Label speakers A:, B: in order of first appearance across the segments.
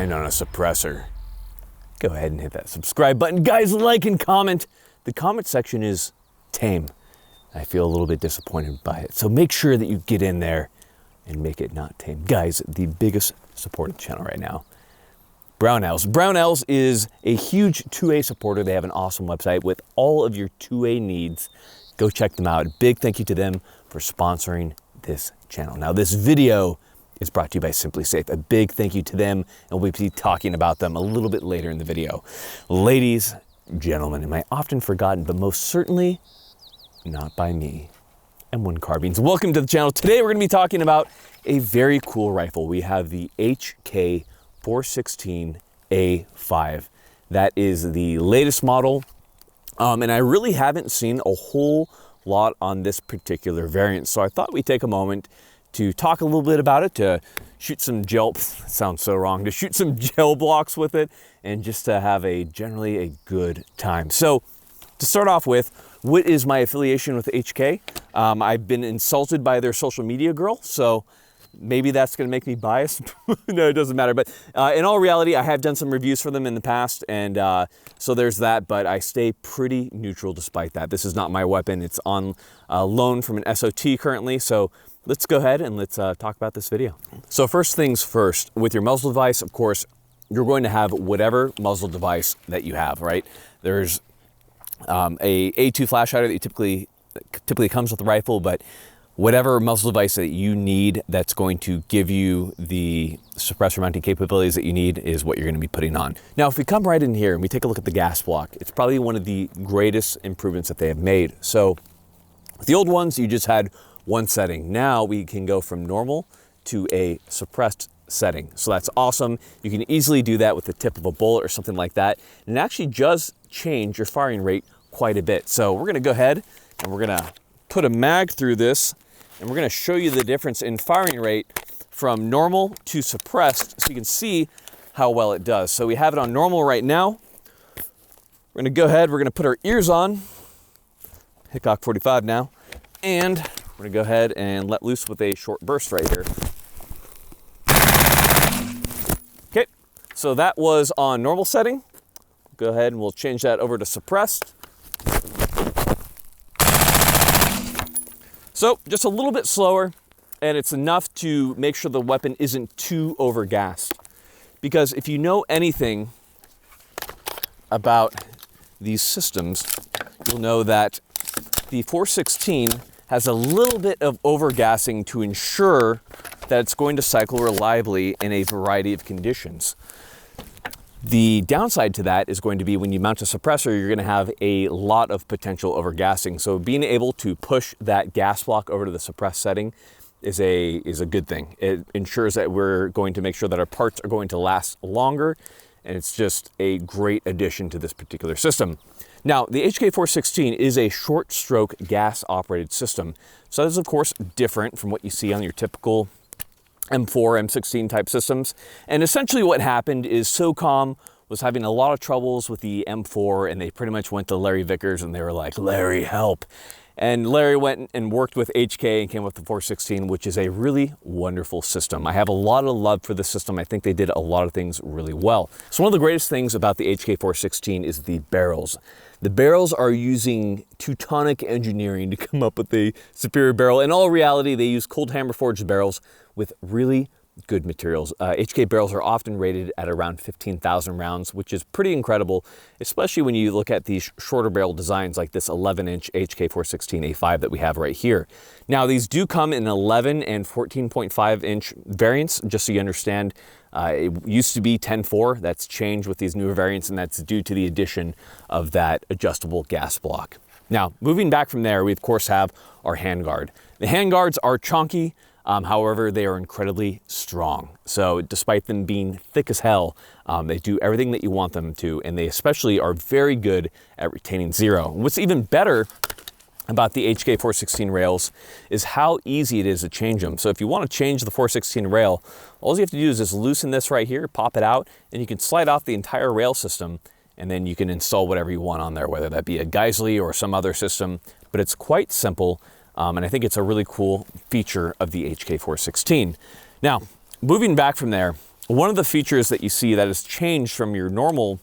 A: firing on a suppressor, go ahead and hit that subscribe button. Guys, like and comment. The comment section is tame. I feel a little bit disappointed by it. So make sure that you get in there and make it not tame. Guys, the biggest support of the channel right now, Brownells. Brownells is a huge 2A supporter. They have an awesome website with all of your 2A needs. Go check them out. Big thank you to them for sponsoring this channel. Now, this video is brought to you by Simply Safe. A big thank you to them, and we'll be talking about them a little bit later in the video. Ladies, gentlemen, and my often forgotten, but most certainly not by me, M1 carbines. Welcome to the channel. Today we're going to be talking about a very cool rifle. We have the HK416 A5. That is the latest model, and I really haven't seen a whole lot on this particular variant, so I thought we'd take a moment to talk a little bit about it, to shoot some gel, sounds so wrong, to shoot some gel blocks with it, and just to have generally a good time. So to start off with, what is my affiliation with HK? I've been insulted by their social media girl, so maybe that's gonna make me biased. No, it doesn't matter. But in all reality, I have done some reviews for them in the past, and so there's that, but I stay pretty neutral despite that. This is not my weapon. It's on loan from an SOT currently, so let's go ahead and let's talk about this video. So first things first, with your muzzle device, of course, you're going to have whatever muzzle device that you have, right? There's a A2 flash hider that typically comes with the rifle, but whatever muzzle device that you need that's going to give you the suppressor mounting capabilities that you need is what you're going to be putting on. Now, if we come right in here and we take a look at the gas block, it's probably one of the greatest improvements that they have made. So with the old ones, you just had one setting. Now we can go from normal to a suppressed setting. So that's awesome. You can easily do that with the tip of a bullet or something like that. And it actually does change your firing rate quite a bit. So we're going to go ahead and we're going to put a mag through this, and we're going to show you the difference in firing rate from normal to suppressed, so you can see how well it does. So we have it on normal right now. We're going to go ahead, we're going to put our ears on, HK416 now, and we're going to go ahead and let loose with a short burst right here. Okay, so that was on normal setting. Go ahead and we'll change that over to suppressed. So just a little bit slower, and it's enough to make sure the weapon isn't too overgassed. Because if you know anything about these systems, you'll know that the 416 has a little bit of overgassing to ensure that it's going to cycle reliably in a variety of conditions. The downside to that is going to be when you mount a suppressor, you're going to have a lot of potential overgassing. So being able to push that gas block over to the suppressed setting is a good thing. It ensures that we're going to make sure that our parts are going to last longer, and it's just a great addition to this particular system. Now, the HK416 is a short stroke gas operated system. So that is of course different from what you see on your typical M4, M16 type systems. And essentially what happened is SOCOM was having a lot of troubles with the M4, and they pretty much went to Larry Vickers and they were like, Larry, help. And Larry went and worked with HK and came up with the 416, which is a really wonderful system. I have a lot of love for the system. I think they did a lot of things really well. So one of the greatest things about the HK416 is the barrels. The barrels are using Teutonic engineering to come up with a superior barrel. In all reality, they use cold hammer forged barrels with really good materials. HK barrels are often rated at around 15,000 rounds, which is pretty incredible, especially when you look at these shorter barrel designs like this 11-inch HK416 A5 that we have right here. Now, these do come in 11 and 14.5-inch variants, just so you understand. It used to be 10.4. That's changed with these newer variants, and that's due to the addition of that adjustable gas block. Now, moving back from there, we of course have our handguard. The handguards are chunky. However, they are incredibly strong. So despite them being thick as hell, they do everything that you want them to, and they especially are very good at retaining zero. And what's even better about the HK416 rails is how easy it is to change them. So if you want to change the 416 rail, all you have to do is just loosen this right here, pop it out, and you can slide off the entire rail system, and then you can install whatever you want on there, whether that be a Geisley or some other system. But it's quite simple. And I think it's a really cool feature of the HK416. Now, moving back from there, one of the features that you see that has changed from your normal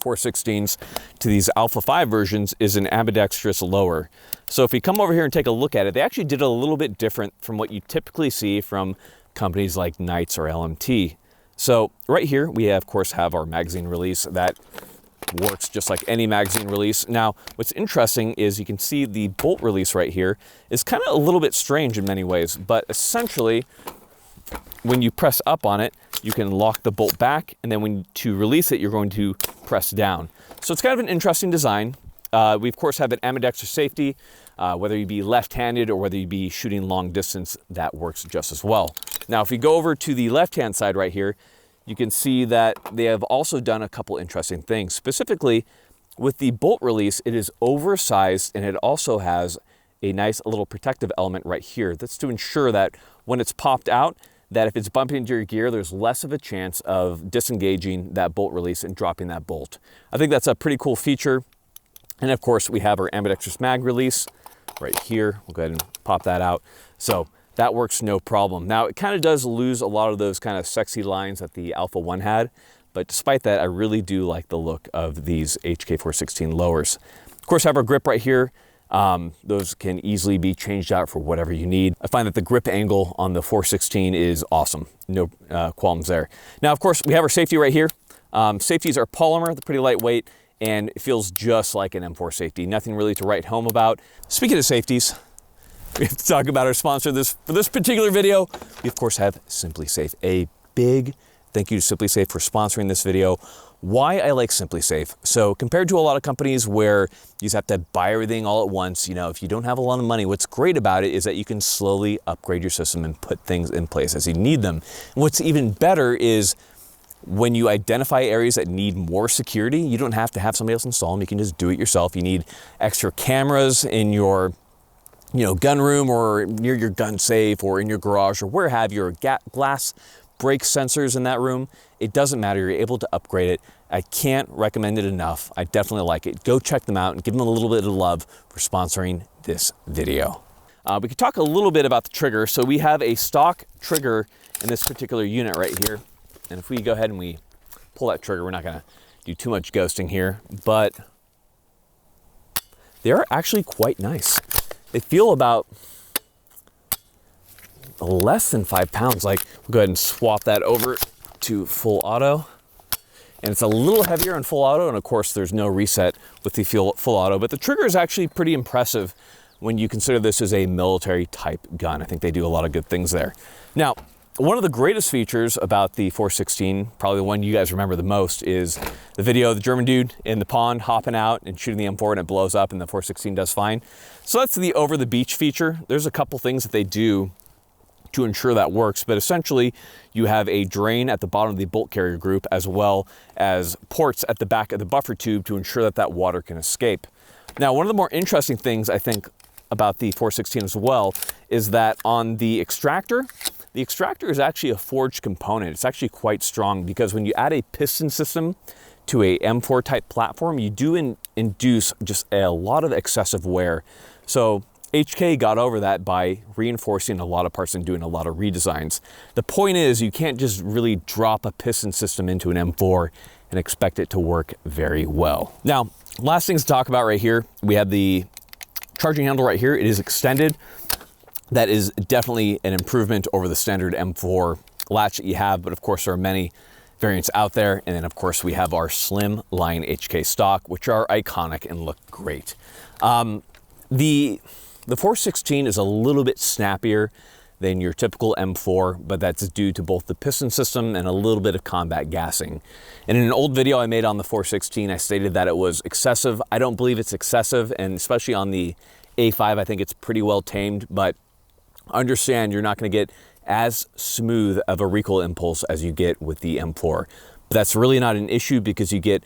A: 416s to these Alpha 5 versions is an ambidextrous lower. So if we come over here and take a look at it, they actually did it a little bit different from what you typically see from companies like Knights or LMT. So right here, we of course have our magazine release that works just like any magazine release. Now, what's interesting is you can see the bolt release right here is kind of a little bit strange in many ways, but essentially when you press up on it, you can lock the bolt back, and then to release it, you're going to press down. So it's kind of an interesting design. We of course have an ambidextrous safety, whether you be left-handed or whether you be shooting long distance, that works just as well. Now, if we go over to the left-hand side right here, you can see that they have also done a couple interesting things. Specifically, with the bolt release, it is oversized, and it also has a nice little protective element right here. That's to ensure that when it's popped out, that if it's bumping into your gear, there's less of a chance of disengaging that bolt release and dropping that bolt. I think that's a pretty cool feature. And of course, we have our ambidextrous mag release right here. We'll go ahead and pop that out. So that works no problem. Now, it kind of does lose a lot of those kind of sexy lines that the Alpha 1 had, but despite that, I really do like the look of these HK416 lowers. Of course, I have our grip right here. Those can easily be changed out for whatever you need. I find that the grip angle on the 416 is awesome. No qualms there. Now, of course, we have our safety right here. Safeties are polymer, they're pretty lightweight, and it feels just like an M4 safety. Nothing really to write home about. Speaking of safeties, we have to talk about our sponsor for this particular video. We of course have SimpliSafe. A big thank you to SimpliSafe for sponsoring this video. Why I like SimpliSafe. So compared to a lot of companies where you just have to buy everything all at once, you know, if you don't have a lot of money, what's great about it is that you can slowly upgrade your system and put things in place as you need them. And what's even better is when you identify areas that need more security, you don't have to have somebody else install them. You can just do it yourself. You need extra cameras in your gun room or near your gun safe or in your garage or where have your glass break sensors in that room. It doesn't matter. You're able to upgrade it. I can't recommend it enough. I definitely like it. Go check them out and give them a little bit of love for sponsoring this video. We could talk a little bit about the trigger. So we have a stock trigger in this particular unit right here. And if we go ahead and we pull that trigger, we're not going to do too much ghosting here, but they are actually quite nice. They feel about less than 5 pounds. Like, we'll go ahead and swap that over to full auto. And it's a little heavier in full auto. And of course, there's no reset with the full auto, but the trigger is actually pretty impressive when you consider this as a military type gun. I think they do a lot of good things there. Now, one of the greatest features about the 416, probably the one you guys remember the most, is the video of the German dude in the pond hopping out and shooting the M4 and it blows up and the 416 does fine. So that's the over the beach feature. There's a couple things that they do to ensure that works, but essentially you have a drain at the bottom of the bolt carrier group as well as ports at the back of the buffer tube to ensure that that water can escape. Now, one of the more interesting things I think about the 416 as well is that on the extractor is actually a forged component. It's actually quite strong because when you add a piston system to a M4 type platform, you do induce just a lot of excessive wear. So HK got over that by reinforcing a lot of parts and doing a lot of redesigns. The point is, you can't just really drop a piston system into an M4 and expect it to work very well. Now, last things to talk about right here, we have the charging handle right here. It is extended. That is definitely an improvement over the standard M4 latch that you have, but of course there are many variants out there. And then of course we have our slim line HK stock, which are iconic and look great. The 416 is a little bit snappier than your typical M4, but that's due to both the piston system and a little bit of combat gassing. And in an old video I made on the 416, I stated that it was excessive. I don't believe it's excessive, and especially on the A5, I think it's pretty well tamed, but understand you're not going to get as smooth of a recoil impulse as you get with the M4. But that's really not an issue because you get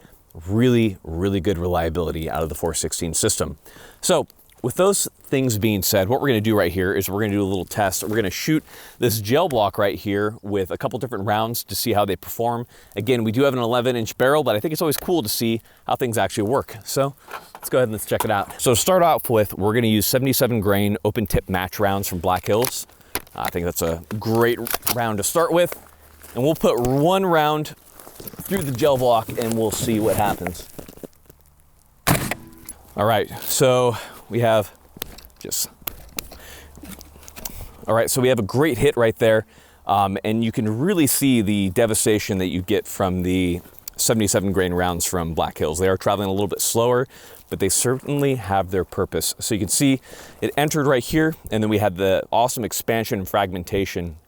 A: really, really good reliability out of the 416 system. So with those things being said, what we're going to do right here is we're going to do a little test. We're going to shoot this gel block right here with a couple different rounds to see how they perform. Again, we do have an 11-inch barrel, but I think it's always cool to see how things actually work. So let's go ahead and let's check it out. So to start off with, we're going to use 77 grain open tip match rounds from Black Hills. I think that's a great round to start with. And we'll put one round through the gel block and we'll see what happens. All right, so we have a great hit right there. And you can really see the devastation that you get from the 77 grain rounds from Black Hills. They are traveling a little bit slower, but they certainly have their purpose. So you can see it entered right here, and then we had the awesome expansion and fragmentation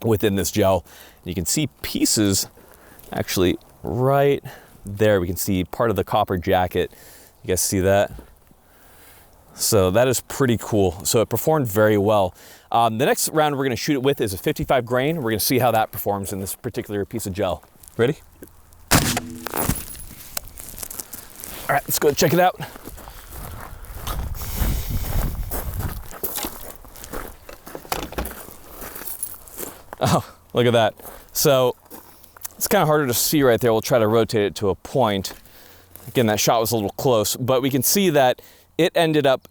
A: within this gel. And you can see pieces actually right there. We can see part of the copper jacket. You guys see that? So that is pretty cool. So it performed very well. The next round we're gonna shoot it with is a 55 grain. We're gonna see how that performs in this particular piece of gel. Ready? All right, let's go check it out. Oh, look at that. So it's kind of harder to see right there. We'll try to rotate it to a point. Again, that shot was a little close, but we can see that it ended up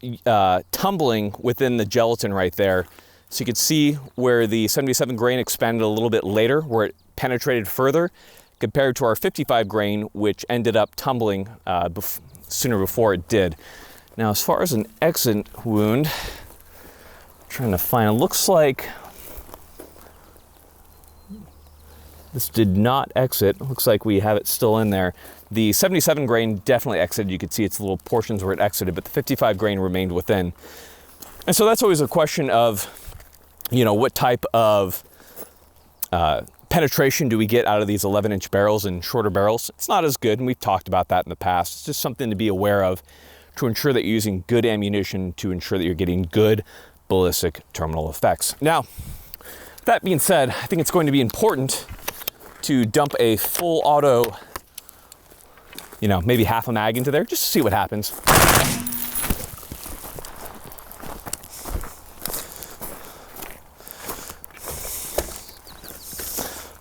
A: tumbling within the gelatin right there. So you could see where the 77 grain expanded a little bit later, where it penetrated further, compared to our 55 grain, which ended up tumbling sooner before it did. Now, as far as an exit wound, I'm trying to find, it looks like this did not exit. It looks like we have it still in there. The 77 grain definitely exited. You could see its little portions where it exited, but the 55 grain remained within. And so that's always a question of, you know, what type of penetration do we get out of these 11-inch barrels and shorter barrels? It's not as good, and we've talked about that in the past. It's just something to be aware of to ensure that you're using good ammunition, to ensure that you're getting good ballistic terminal effects. Now, that being said, I think it's going to be important to dump a full auto, you know, maybe half a mag into there, just to see what happens.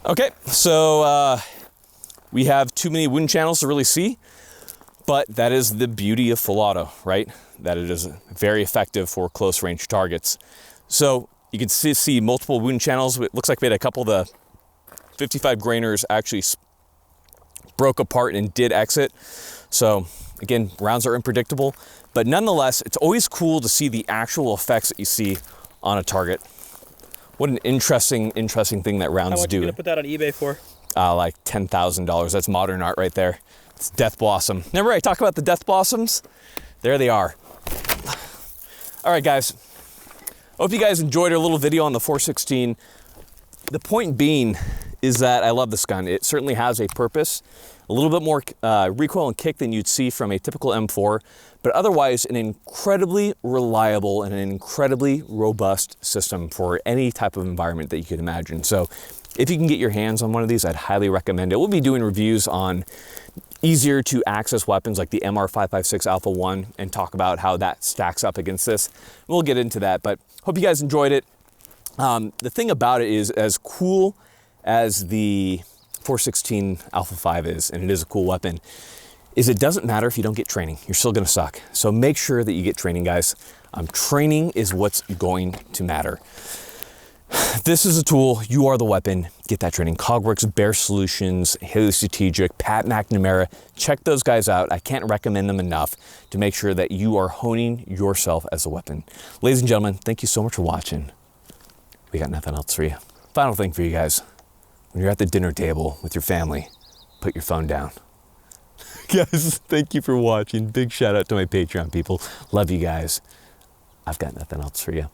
A: Okay, so we have too many wound channels to really see, but that is the beauty of full auto, right? That it is very effective for close range targets. So you can see multiple wound channels. It looks like we had a couple of the 55 grainers actually broke apart and did exit. So again, rounds are unpredictable, but nonetheless, it's always cool to see the actual effects that you see on a target. What an interesting thing that rounds do.
B: How much are you gonna put that on eBay for?
A: Like $10,000. That's modern art right there. It's Death Blossom. Remember I talked about the Death Blossoms? There they are. All right, guys. Hope you guys enjoyed our little video on the 416. The point being is that I love this gun. It certainly has a purpose. A little bit more recoil and kick than you'd see from a typical M4, but otherwise an incredibly reliable and an incredibly robust system for any type of environment that you could imagine. So if you can get your hands on one of these, I'd highly recommend it. We'll be doing reviews on easier to access weapons like the MR556 Alpha 1 and talk about how that stacks up against this. We'll get into that, but hope you guys enjoyed it. The thing about it is, as cool as the 416 Alpha 5 is, and it is a cool weapon, is it doesn't matter if you don't get training. You're still gonna suck. So make sure that you get training, guys. Training is what's going to matter. This is a tool, you are the weapon. Get that training. Cogworks, Bear Solutions, Haley Strategic, Pat McNamara. Check those guys out. I can't recommend them enough to make sure that you are honing yourself as a weapon. Ladies and gentlemen, thank you so much for watching. We got nothing else for you. Final thing for you guys. When you're at the dinner table with your family, put your phone down. Guys, thank you for watching. Big shout out to my Patreon people. Love you guys. I've got nothing else for you.